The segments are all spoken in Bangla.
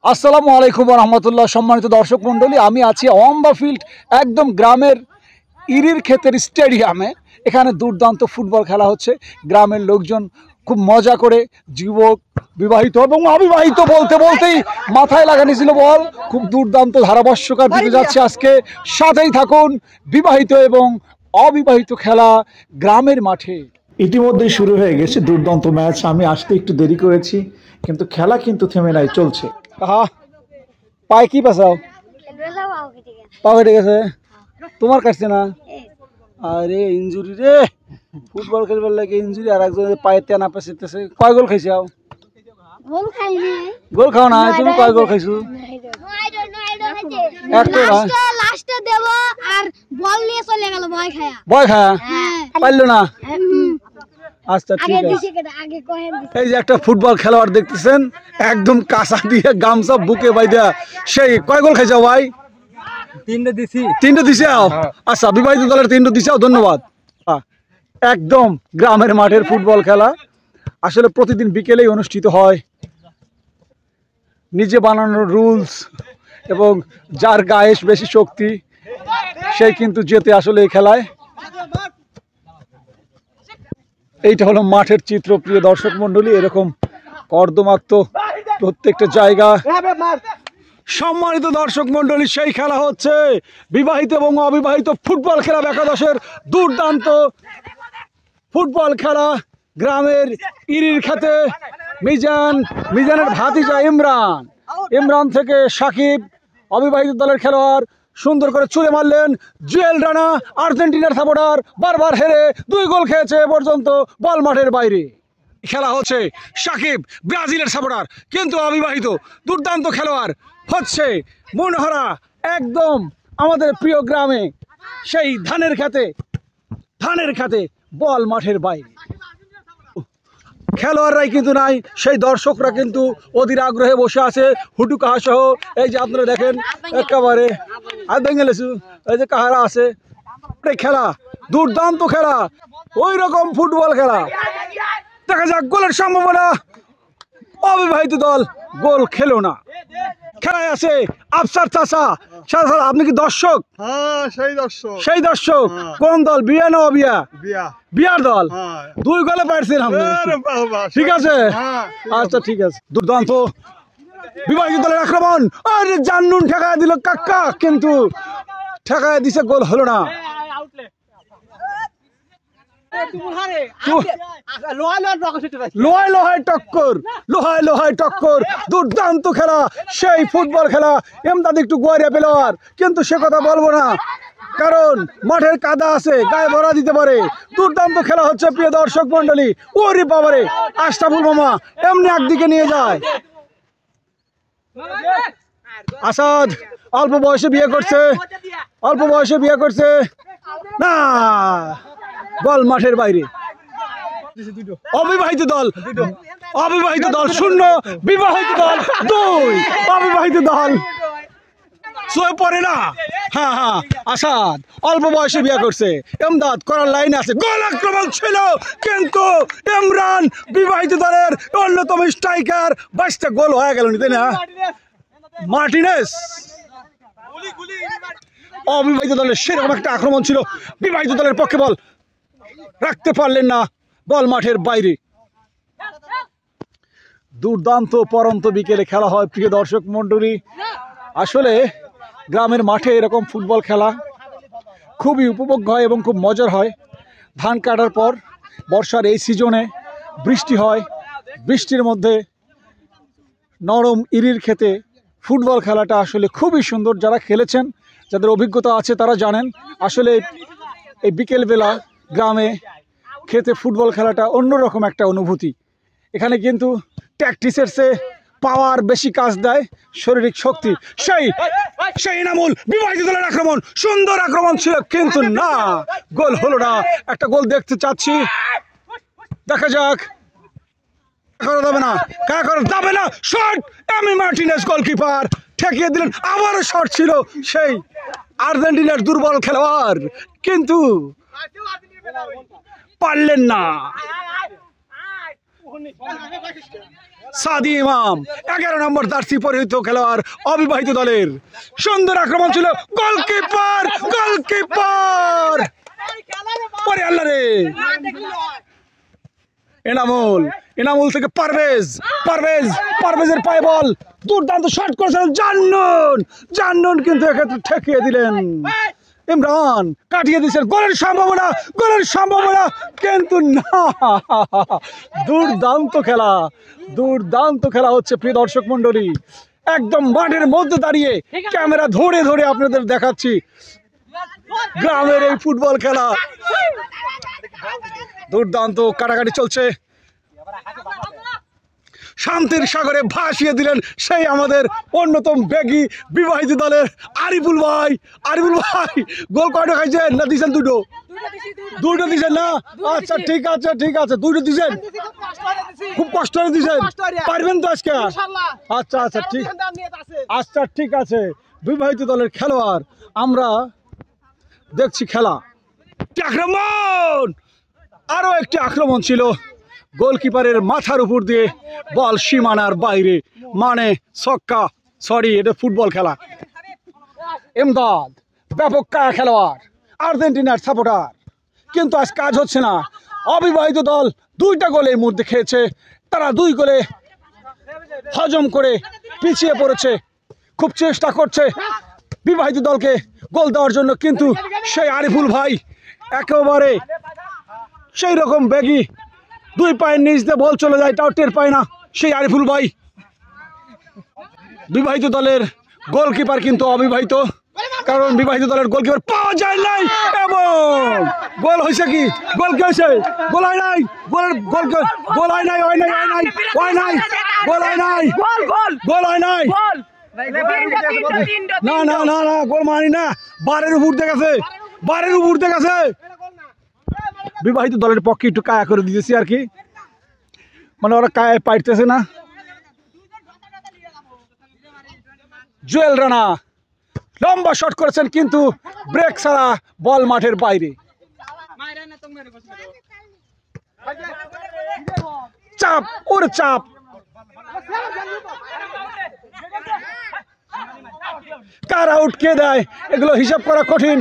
আসসালামু আলাইকুম রহমতুল্লাহ। সম্মানিত দর্শক মণ্ডলী, আমি আছি অম্বা ফিল্ড, একদম গ্রামের ইরির ক্ষেতের স্টেডিয়ামে। এখানে দুর্দান্ত ফুটবল খেলা হচ্ছে। গ্রামের লোকজন খুব মজা করে, যুবক, বিবাহিত এবং অবিবাহিত বলতে বলতেই মাথায় লাগানি ছিল বল। খুব দুর্দান্ত ধারাভাষ্যকার দিতে যাচ্ছে আজকে। সাথেই থাকুন। বিবাহিত এবং অবিবাহিত খেলা গ্রামের মাঠে ইতিমধ্যেই শুরু হয়ে গেছে দুর্দান্ত ম্যাচ। আমি আসতে একটু দেরি করেছি, কিন্তু খেলা কিন্তু থেমে নাই, চলছে। কাহা পায়ে কি পাসাও? পা কেটে গেছে? তোমার কাটছে না? আরে ইনজুরি রে, ফুটবল খেলবার লাগে ইনজুরি। আর একজন পায়ে তেনা পেছিতেছে। কয় গোল খাইছাও? গোল খাও না? তুমি কয় গোল খাইছো? ভয় খায়া পারলো না? আচ্ছা ঠিক আছে। এই যে একটা ফুটবল খেলোয়াড় দেখতেছেন, একদম কাঁচা দিয়ে গামছা বুকে বাইদা, সেই কয় গোল খাইছাও ভাই? তিনটে দিছে। আচ্ছা, বিবাহিত দলের তিনটে দিছে, ধন্যবাদ। একদম গ্রামের মাঠের ফুটবল খেলা আসলে প্রতিদিন বিকেলেই অনুষ্ঠিত হয়। নিজে বানানোর রুলস, এবং যার গায়ে বেশি শক্তি সেই কিন্তু জেতে আসলে এই খেলায়। এইটা হলো মাঠের চিত্র। প্রিয় দর্শক মন্ডলী, এরকম কর্দমাক্ত প্রত্যেকটা জায়গা। সম্মানিত দর্শক মন্ডলী, সেই খেলা হচ্ছে বিবাহিত এবং অবিবাহিত ফুটবল খেলা। একাদশের দুর্দান্ত ফুটবল খেলা গ্রামের ইরির খেতে। মিজানের ভাতিজা ইমরান থেকে সাকিব, অবিবাহিত দলের খেলোয়াড়, সুন্দর করে ছুঁড়ে মারলেন। জুয়েল রানা, আর্জেন্টিনার সাপোর্টার, বারবার হেরে 2 গোল খেয়েছে পর্যন্ত, বল মাঠের বাইরে। খেলা হচ্ছে সাকিব ব্রাজিলের সাপোর্টার, কিন্তু অবিবাহিত দুর্দান্ত খেলোয়াড় হচ্ছে মনোহরা, একদম আমাদের প্রিয় গ্রামে সেই ধানের খেতে বল মাঠের বাইরে। খেলোয়াড়রাই কিন্তু নাই, সেই দর্শকরা কিন্তু অধীর আগ্রহে বসে আছে, হুটু কাহা সহ। এই যে আপনারা দেখেন একেবারে বেঙ্গলেছু, এই যে কাহারা আছে। খেলা দুর্দান্ত খেলা, ওই রকম ফুটবল খেলা। দেখা যাক গোলের সম্ভাবনা। অবিবাহিত দল গোল খেলো না। খেলায় আছে আফসার চাচা। আপনি কি দর্শক? সেই দর্শক। কোন দল, বিয়া না অবিয়া? বিয়ার দল। 2 গোলে পারছেন আপনি, ঠিক আছে। আচ্ছা ঠিক আছে। দুর্দান্ত বিবাহিত দলের আক্রমণ, আরে জান্নুন ঠেকায় দিল কাকা, কিন্তু ঠেকায় দিছে, গোল হলো না। লোহায় টক্কর, দুর্দান্ত খেলা, সেই ফুটবল খেলা। এমদাদ একটু গোয়ারিয়া প্লেয়ার, কিন্তু সে কথা বলবো না, কারণ মাঠের কাদা আছে, গায়ে ভরা দিতে পারে। দুর্দান্ত খেলা হচ্ছে প্রিয় দর্শক মন্ডলী। ওরে বাবারে, আশরাফুল মামা এমনি একদিকে নিয়ে যায়। আসাদ অল্প বয়সে বিয়ে করছে না, বল মাঠের বাইরে। অবিবাহিত দল 0, বিবাহিত দল 2। অবিবাহিত দল সয়ে পড়ে না। হ্যাঁ, আসাদ অল্প বয়সে বিয়ে করছে, এমদাদ করার লাইনে আছে। গোল আক্রমণ ছিল, কিন্তু ইমরান বিবাহিত দলের অন্যতম স্ট্রাইকার, 22টা গোল হয়ে গেল, তাই না? মার্টিনেস। অবিবাহিত দলের সেরকম একটা আক্রমণ ছিল, বিবাহিত দলের পক্ষে বল রাখতে পারলেন না, বল মাঠের বাইরে। দুর্দান্ত পরন্ত বিকেলে খেলা হয় প্রিয় দর্শক মন্ডলী। আসলে গ্রামের মাঠে এরকম ফুটবল খেলা খুবই উপভোগ্য হয় এবং খুব মজার হয়। ধান কাটার পর বর্ষার এই সিজনে বৃষ্টি হয়, বৃষ্টির মধ্যে নরম ইরির খেতে ফুটবল খেলাটা আসলে খুবই সুন্দর। যারা খেলেছেন, যাদের অভিজ্ঞতা আছে, তারা জানেন আসলে এই বিকেলবেলা গ্রামে খেতে ফুটবল খেলাটা অন্যরকম একটা অনুভূতি। এখানে কিন্তু ট্যাকটিসের চেয়ে পাওয়ার বেশি কাজ দেয়, শারীরিক শক্তি। সেই এনামুল, বিবাহিত দলের আক্রমণ, সুন্দর আক্রমণ ছিল, কিন্তু না, গোল হলো না। একটা গোল দেখতে চাচ্ছি, দেখা যাক। যাবে না শট, এমি মার্টিনেজ গোলকিপার ঠেকিয়ে দিলেন। আবারও শট ছিল সেই আর্জেন্টিনার দুর্বল খেলোয়াড়, কিন্তু পারলেন না। সাদি ইমাম 11 নম্বর জার্সি পরিহিত খেলোয়াড় অবিবাহিত দলের। সুন্দর আক্রমণ ছিল, গোলকিপার গোলকিপার পরে আল্লাহ রে এনামুল থেকে পারভেজের পায়ে বল, দুর্দান্ত শট করেছিলেন জান্নুন কিন্তু এক্ষেত্রে ঠেকিয়ে দিলেন। ইমরান কাটিয়ে দিয়েছেন, গোলের সম্ভাবনা কিন্তু না। দুর্দান্ত খেলা হচ্ছে প্রিয় দর্শক মন্ডলী। একদম মাঠের মধ্যে দাঁড়িয়ে ক্যামেরা ধরে আপনাদের দেখাচ্ছি গ্রামের এই ফুটবল খেলা। দুর্দান্ত কাটাকাটি চলছে, শান্তির সাগরে ভাসিয়ে দিলেন সেই আমাদের অন্যতম বেগী বিবাহিত দলের আরিফুল ভাই। গোল কয়টা খাইছেন না দিয়েছেন? দুটো দিয়েছেন না? আচ্ছা ঠিক আছে দুটো দিয়েছেন, খুব কষ্ট করে দিয়েছেন, পারবেন তো আজকে? আচ্ছা ঠিক আছে। বিবাহিত দলের খেলোয়াড় আমরা দেখছি খেলা, আক্রমণ, আরো একটি আক্রমণ ছিল, গোলকিপারের মাথার উপর দিয়ে বল সীমানার বাইরে, মানে ছক্কা। এটা ফুটবল খেলা। এমদাদ ব্যাপক কায়া খেলোয়াড়, আর্জেন্টিনার সাপোর্টার, কিন্তু আজ কাজ হচ্ছে না। অবিবাহিত দল 2টা গোল এই মুহূর্তে খেয়েছে, তারা 2 গোলে হজম করে পিছিয়ে পড়েছে। খুব চেষ্টা করছে বিবাহিত দলকে গোল দেওয়ার জন্য, কিন্তু সেই আরিফুল ভাই একেবারে সেই রকম বেগী, 2 পায়ের নিচ দিয়ে বল চলে যায় তাও টের পায় না সেই আরিফুল ভাই। বিবাহিত দলের গোলকিপার কিন্তু অবিবাহিত, কারণ বিবাহিত দলের গোলকিপার পাওয়া যায় নাই। এবং গোল হয়েছে কি? গোল কি হয়েছে? গোল হয় নাই, গোল হয় নাই না, গোল মানি না, বারের উপর দিয়ে গেছে। বিবাহিত দলের পক্ষে একটু কায়া করে দিয়েছি আর কি, মানে ওরা কায়া পাইতেছে না। জুয়েল রানা লম্বা শট করেছেন, কিন্তু ব্রেক ছাড়া বল মাঠের বাইরে। চাপ কার আউট কে দেয় এগুলো হিসাব করা কঠিন।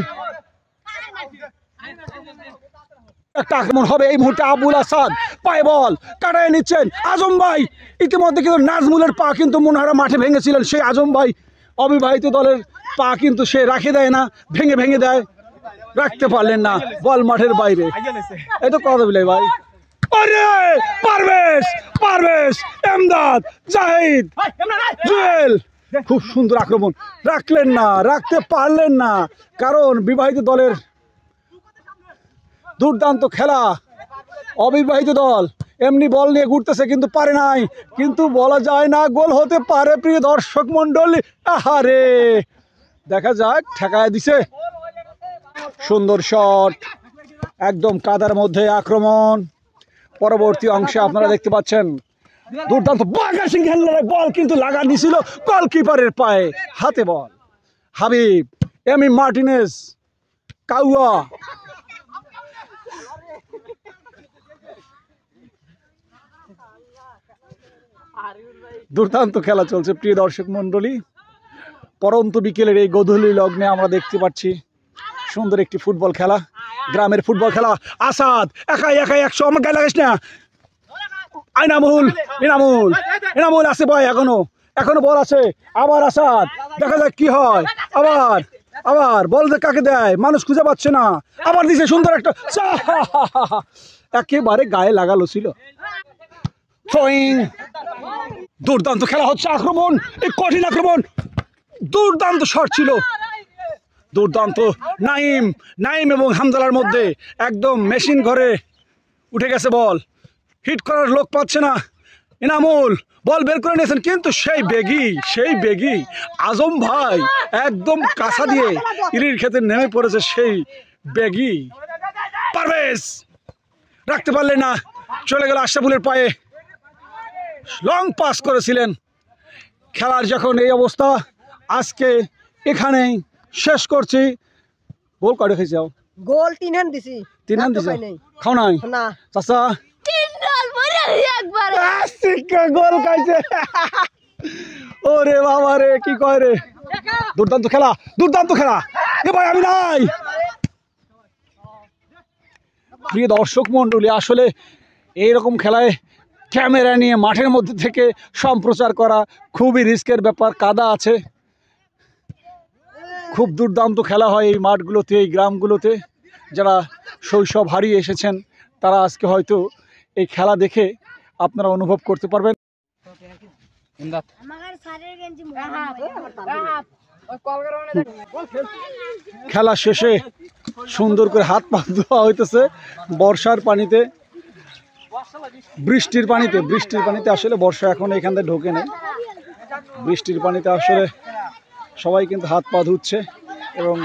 একটা আক্রমণ হবে এই মুহূর্তে, আবুল আসাদ পায়ে বল কাটায় নিচ্ছেন আজম ভাই। ইতিমধ্যে কিন্তু নাজমুলের পা কিন্তু মনোহারা মাঠে ভেঙেছিলেন সেই আজম ভাই। অবিবাহিত দলের পা কিন্তু সে রাখে দেয় না, ভেঙে দেয়, রাখতে পারলেন না, বল মাঠের বাইরে। এই তো কথা বলে ভাই। পারভেজ, এমদাদ, জাহিদ, জুয়েল, খুব সুন্দর আক্রমণ, রাখতে পারলেন না, কারণ বিবাহিত দলের দুর্দান্ত খেলা। অবিবাহিত দল এমনি বল নিয়ে ঘুরতেছে কিন্তু পারে নাই, কিন্তু বলা যায় না গোল হতে পারে প্রিয় দর্শক মন্ডলী। আহারে, দেখা যাক, ঠেকায় দিছে, সুন্দর শট, একদম কাদার মধ্যে আক্রমণ। পরবর্তী অংশে আপনারা দেখতে পাচ্ছেন দুর্দান্ত বাঘা সিং হ্যান্ডলারের বল কিন্তু লাগা দিছিল গোলকিপারের পায়ে, হাতে বল। হাবিব, এমি মার্টিনেজ, কাউয়া, দুর্দান্ত খেলা চলছে প্রিয় দর্শক মন্ডলী। পরন্ত বিকেলের এই গোধূলি লগ্নে আমরা দেখতে পাচ্ছি সুন্দর একটি ফুটবল খেলা, গ্রামের ফুটবল খেলা। আসাদ একাই 100, আমার গায়ে লাগাস না। ইনামুল আছে ভাই, এখনো বল আছে, আবার আসাদ, দেখা যাক কি হয়। আবার বল কাকে দেয়, মানুষ খুঁজে পাচ্ছে না, আবার দিছে সুন্দর একটা, একেবারে গায়ে লাগালো ছিল। দুর্দান্ত খেলা হচ্ছে, আক্রমণ, এই কঠিন আক্রমণ, দুর্দান্ত শট ছিল, দুর্দান্ত। নাইম এবং হামদালার মধ্যে একদম মেশিন ঘরে উঠে গেছে বল, হিট করার লোক পাচ্ছে না। ইনামুল বল বের করে নিয়েছেন, কিন্তু সেই বেগী আজম ভাই একদম কাছা দিয়ে ইরির ক্ষেতে নেমে পড়েছে সেই বেগী। পারভেজ রাখতে পারলেন না, চলে গেল আশরাফুলের পায়ে, লং পাস করেছিলেন। খেলার যখন এই অবস্থা, আজকে এখানেই শেষ করছি। গোল কয়টা খেয়েছি? গোল 3 দিছি। খাও নাই চাচা? গোল খাইছে। ওরে বাবা রে, কি কয় রে, দুর্দান্ত খেলা, দুর্দান্ত খেলা। এ ভাই আমি নাই। প্রিয় দর্শক মন্ডলী, আসলে এইরকম খেলায় ক্যামেরা নিয়ে মাঠের মধ্যে থেকে সম্প্রচার করা খুবই রিস্কের ব্যাপার। কাদা আছে, খুব দুর্দান্ত খেলা হয় এই মাঠগুলোতে, এই গ্রামগুলোতে। যারা শৈশব হারিয়ে এসেছেন তারা আজকে হয়তো এই খেলা দেখে আপনারা অনুভব করতে পারবেন। খেলা শেষে সুন্দর করে হাত পা ধোয়া হইতেছে বর্ষার পানিতে, বৃষ্টির পানিতে। আসলে বর্ষা এখন এখান থেকে ঢোকে নেই। বৃষ্টির পানিতে আসলে সবাই কিন্তু হাত পা ধুচ্ছে এবং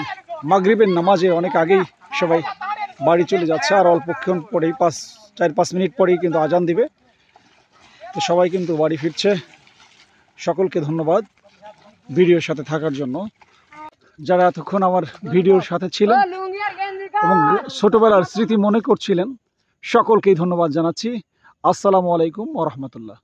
মাগরিবের নামাজে অনেক আগেই সবাই বাড়ি চলে যাচ্ছে। আর অল্পক্ষণ পরেই 4-5 মিনিট পরেই কিন্তু আজান দিবে। তো সবাই কিন্তু বাড়ি ফিরছে। সকলকে ধন্যবাদ ভিডিওর সাথে থাকার জন্য। যারা এতক্ষণ আমার ভিডিওর সাথে ছিলেন এবং ছোটবেলার স্মৃতি মনে করছিলেন, সকলকেই ধন্যবাদ জানাচ্ছি। আসসালামু আলাইকুম ওয়া রাহমাতুল্লাহ।